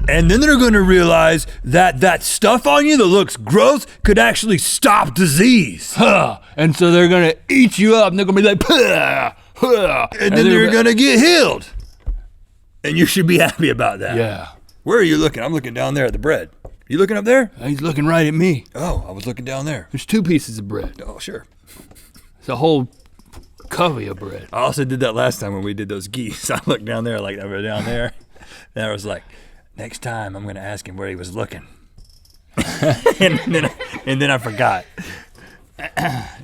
And then they're going to realize that that stuff on you that looks gross could actually stop disease. Huh. And so they're going to eat you up, and they're going to be like, "Pah, huh." And then they're going to get healed. And you should be happy about that. Yeah. Where are you looking? I'm looking down there at the bread. You looking up there? He's looking right at me. Oh, I was looking down there. There's 2 pieces of bread. Oh, sure. It's a whole covey of bread. I also did that last time when we did those geese. I looked down there like over down there. And I was like, next time I'm going to ask him where he was looking. and then I forgot.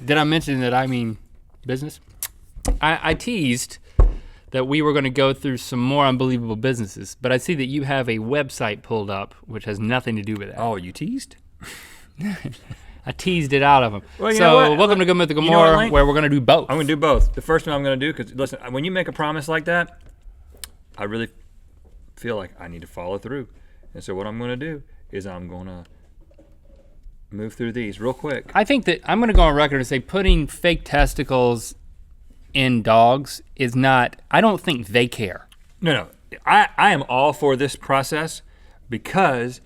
Did I mention that I mean business? I teased that we were going to go through some more unbelievable businesses, but I see that you have a website pulled up which has nothing to do with that. Oh, you teased? I teased it out of them. Well, you know what? Welcome to Good Mythical You know what, More, Link? where we're going to do both. I'm going to do both. The first one I'm going to do, because listen, when you make a promise like that, I really feel like I need to follow through. And so what I'm going to do is I'm going to move through these real quick. I think that I'm going to go on record and say putting fake testicles in dogs is not, I don't think they care. No. I am all for this process because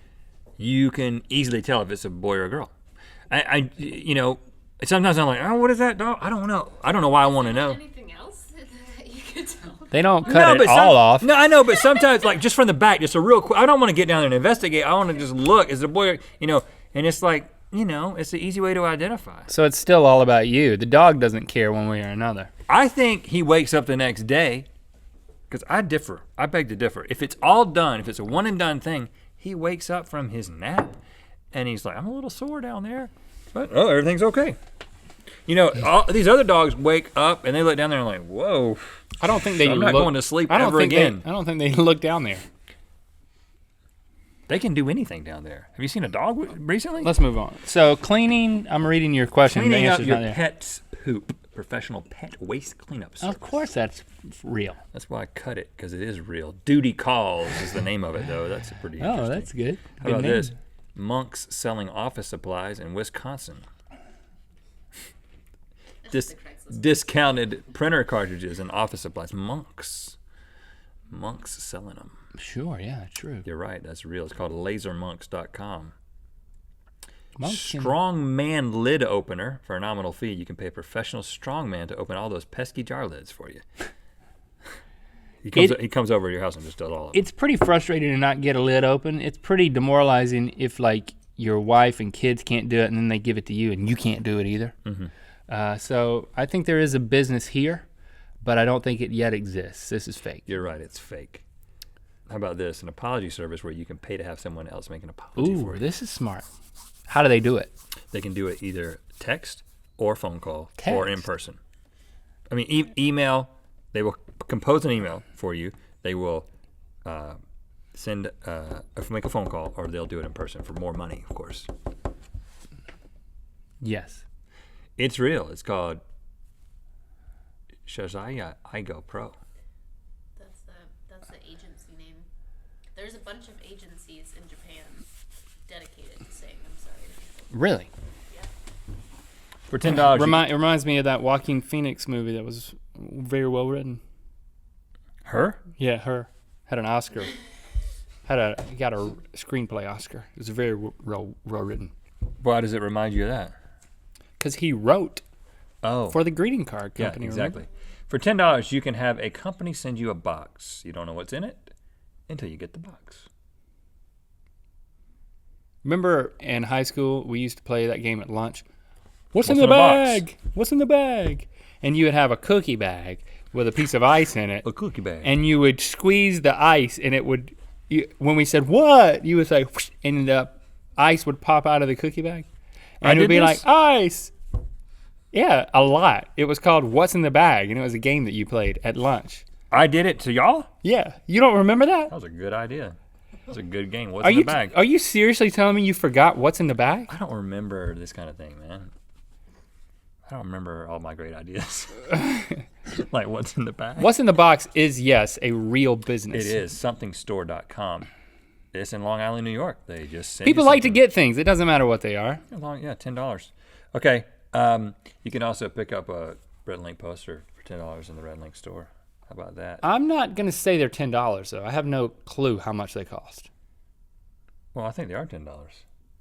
you can easily tell if it's a boy or a girl. You know, sometimes I'm like, oh, what is that dog? I don't know. I don't know why I want to know. Anything else that you could tell? They don't cut it all off. No, I know, but sometimes, like, just from the back, just a real quick, I don't want to get down there and investigate. I want to just look. Is it a boy, you know, and it's like, you know, it's an easy way to identify. So it's still all about you. The dog doesn't care one way or another. I think he wakes up the next day, because I differ. I beg to differ. If it's all done, if it's a one and done thing, he wakes up from his nap and he's like, I'm a little sore down there, but oh, everything's okay. You know, all these other dogs wake up and they look down there and like, whoa. I don't think they I'm not going to sleep ever again. I don't think they look down there. They can do anything down there. Have you seen a dog recently? Let's move on. So cleaning, I'm reading your question. Cleaning the up answer's your not there. pet's poop. Professional pet waste cleanup service. Of course that's real. That's why I cut it, because it is real. Duty Calls is the name of it, though. That's pretty interesting. Oh, that's good. How about this? Monks selling office supplies in Wisconsin. Discounted printer cartridges and office supplies. Monks selling them. Sure, yeah, true. You're right, that's real. It's called lasermonks.com. Monks Strongman lid opener. For a nominal fee, you can pay a professional strongman to open all those pesky jar lids for you. He comes over to your house and just does all of it. It's pretty frustrating to not get a lid open. It's pretty demoralizing if, like, your wife and kids can't do it and then they give it to you and you can't do it either. Mm-hmm. So I think there is a business here, but I don't think it yet exists. This is fake. You're right, it's fake. How about this? An apology service where you can pay to have someone else make an apology for you. Ooh, this is smart. How do they do it? They can do it either text or phone call or in person. I mean, email. They will compose an email for you. They will make a phone call, or they'll do it in person for more money, of course. Yes. It's real. It's called Shazaya Igo Pro. That's the agency name. There's a bunch of agencies in Japan dedicated to saying I'm sorry to people. Really? Yeah. For $10. It reminds me of that Joaquin Phoenix movie that was very well written. Her? Yeah, her. Had an Oscar. Got a screenplay Oscar. It was very well written. Why does it remind you of that? Because he wrote Oh. for the greeting card company. Yeah, exactly. Remember? For $10, you can have a company send you a box. You don't know what's in it until you get the box. Remember in high school, we used to play that game at lunch? What's in the bag? What's in the bag? And you would have a cookie bag with a piece of ice in it. A cookie bag. And you would squeeze the ice, and it would, when we said, what? You would say, whoosh, and the ice would pop out of the cookie bag. And it would be like, ice. Yeah, a lot. It was called What's in the Bag, and it was a game that you played at lunch. I did it to y'all? Yeah. You don't remember that? That was a good idea. That was a good game. What's in the bag? Are you seriously telling me you forgot what's in the bag? I don't remember this kind of thing, man. I don't remember all my great ideas. Like what's in the bag? What's in the box is, yes, a real business. It is. Somethingstore.com. It's in Long Island, New York. They just send People you like to something. get things. It doesn't matter what they are. Yeah, $10. Okay. You can also pick up a Rhett Link poster for $10 in the Rhett Link store. How about that? I'm not going to say they're $10, though. I have no clue how much they cost. Well, I think they are $10.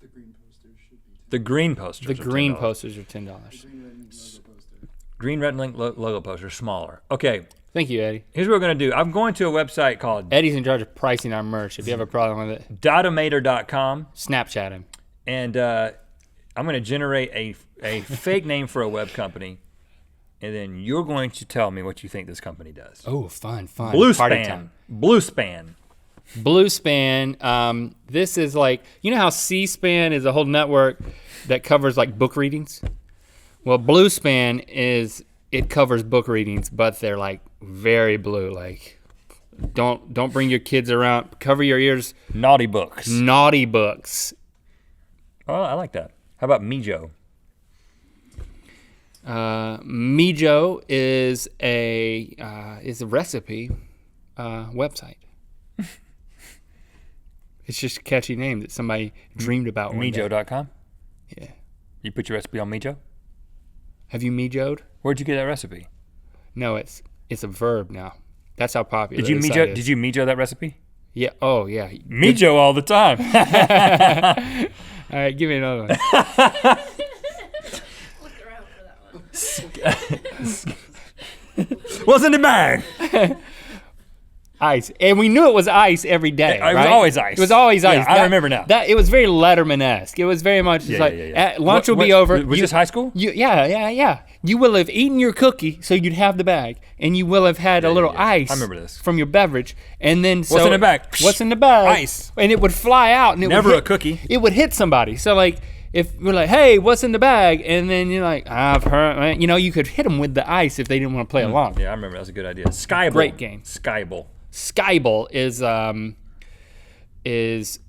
The green posters should be. The green posters. The are green $10. posters are $10. The green red and logo poster. Green, red, and link logo poster, smaller. Okay, Thank you, Eddie. here's what we're gonna do. I'm going to a website called Eddie's in charge of pricing our merch. If you have a problem with it, Dotamator.com, Snapchat him. and I'm gonna generate a fake name for a web company, and then you're going to tell me what you think this company does. Oh, fun. Party Bluespan. time. Bluespan. Bluespan. This is like, you know how C-SPAN is a whole network that covers like book readings? Well, Bluespan it covers book readings, but they're like very blue. Like, don't bring your kids around. Cover your ears. Naughty books. Naughty books. Oh, I like that. How about Mijo? Mijo is a recipe website. It's just a catchy name that somebody dreamed about one day. Mijo.com? Yeah. You put your recipe on Mijo? Have you Mijo'd? Where'd you get that recipe? No, it's a verb now. That's how popular Did you this Mijo? site is. Did you Mijo that recipe? Yeah. Oh, yeah. Mijo all the time. All right, give me another one. Look around for that one. What's in the bag? Ice. And we knew it was ice every day, It was right? always ice. It was always Yeah, ice. I remember now. It was very Letterman-esque. It was very much just lunch will be over. Was this high school? Yeah. You will have eaten your cookie, so you'd have the bag, and you will have had a little ice I remember this. from your beverage, and then What's in the bag? What's in the bag? Ice. And it would fly out, and it Never would a hit, cookie. It would hit somebody. So like, if we're like, hey, what's in the bag? And then you're like, I've heard, you could hit them with the ice if they didn't want to play along. Yeah, I remember. That was a good idea. Skyball. Great game. Skyball. Skyball is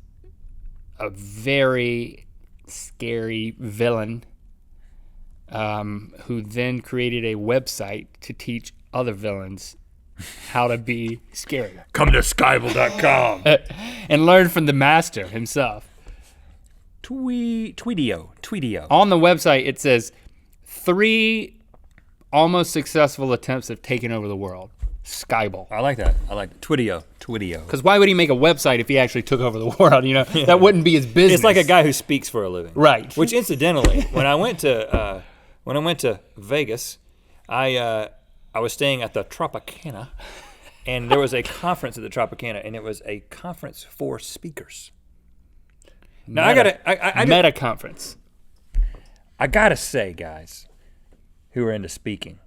a very scary villain who then created a website to teach other villains how to be scary Come to skyball.com. and learn from the master himself. Tweetio. On the website, it says 3 almost successful attempts of taking over the world. Skyball. I like that. Tweetio. Because why would he make a website if he actually took over the world? That wouldn't be his business. It's like a guy who speaks for a living. Right. Which incidentally, when I went to Vegas, I was staying at the Tropicana, and there was a conference at the Tropicana, and it was a conference for speakers. Now Meta conference. I gotta say, guys, who are into speaking,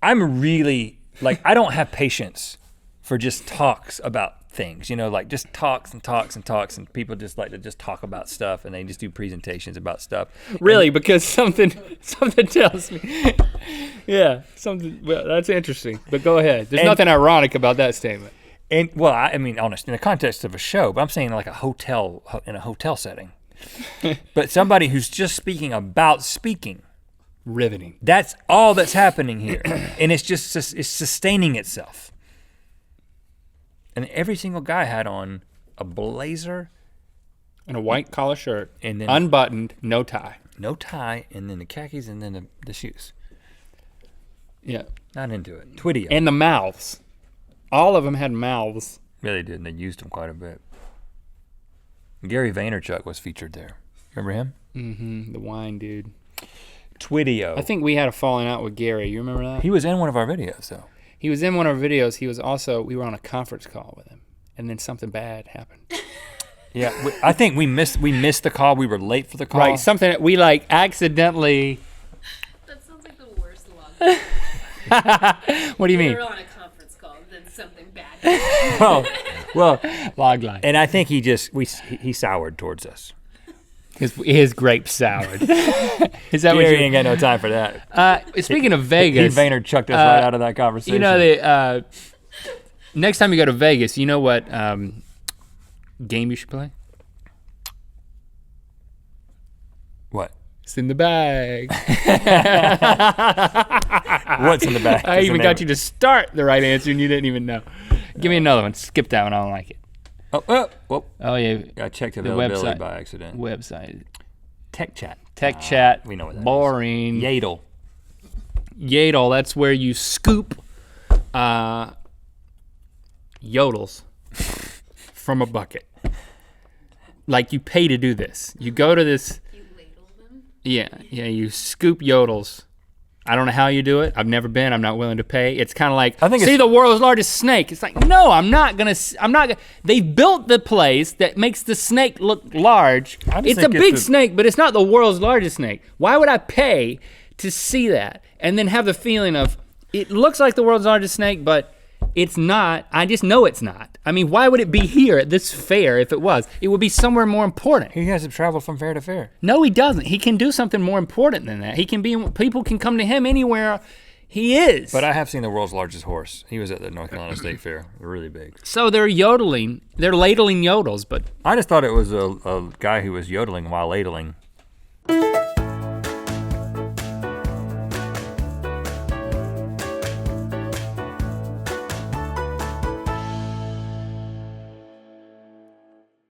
I'm really I don't have patience for just talks about things, like just talks and talks and talks, and people just like to just talk about stuff, and they just do presentations about stuff. Really, because something tells me. Yeah, something. Well, that's interesting. But go ahead. There's nothing ironic about that statement. And well, I mean, honest, in the context of a show, but I'm saying like in a hotel setting. But somebody who's just speaking about speaking. Riveting. That's all that's happening here, and it's sustaining itself. And every single guy had on a blazer And a white collar shirt, and then unbuttoned, no tie. no tie, and then the khakis, and then the shoes. Yeah. Not into it. Tweetio. And the mouths. All of them had mouths. Yeah, they did, and they used them quite a bit. Gary Vaynerchuk was featured there. Remember him? Mm-hmm. The wine dude. Tweetio. I think we had a falling out with Gary. You remember that? He was in one of our videos, though. He was in one of our videos. He was also, we were on a conference call with him. And then something bad happened. Yeah, I think we missed the call. We were late for the call. Right, something that we accidentally. That sounds like the worst log. What do you mean? We were on a conference call, and then something bad happened. Oh, well, Log line. and I think he soured towards us. His grape soured. Is that what Gary you ain't got no time for that. Speaking of He Vegas. Vaynerchucked us right out of that conversation. You know, next time you go to Vegas, you know what game you should play? What? It's in the bag. What's in the bag? I even got you to start the right answer and you didn't even know. Give me another one. Skip that one. I don't like it. Oh, yeah. I checked The availability website. by accident. Website. Tech chat. Tech chat. We know what that is. Boring. Yadel. Yadel, that's where you scoop yodels from a bucket. like you pay to do this. You go to this. You ladle them? Yeah, you scoop yodels. I don't know how you do it. I've never been. I'm not willing to pay. It's kind of like, see the world's largest snake. It's like, no, I'm not gonna. They built the place that makes the snake look large. It's a big snake, but it's not the world's largest snake. Why would I pay to see that and then have the feeling of, it looks like the world's largest snake, but it's not. I just know it's not. I mean, why would it be here at this fair if it was? It would be somewhere more important. He has to travel from fair to fair. No, he doesn't. He can do something more important than that. People can come to him anywhere he is. But I have seen the world's largest horse. He was at the North Carolina State Fair. They're really big. So they're yodeling. They're ladling yodels, but. I just thought it was a guy who was yodeling while ladling.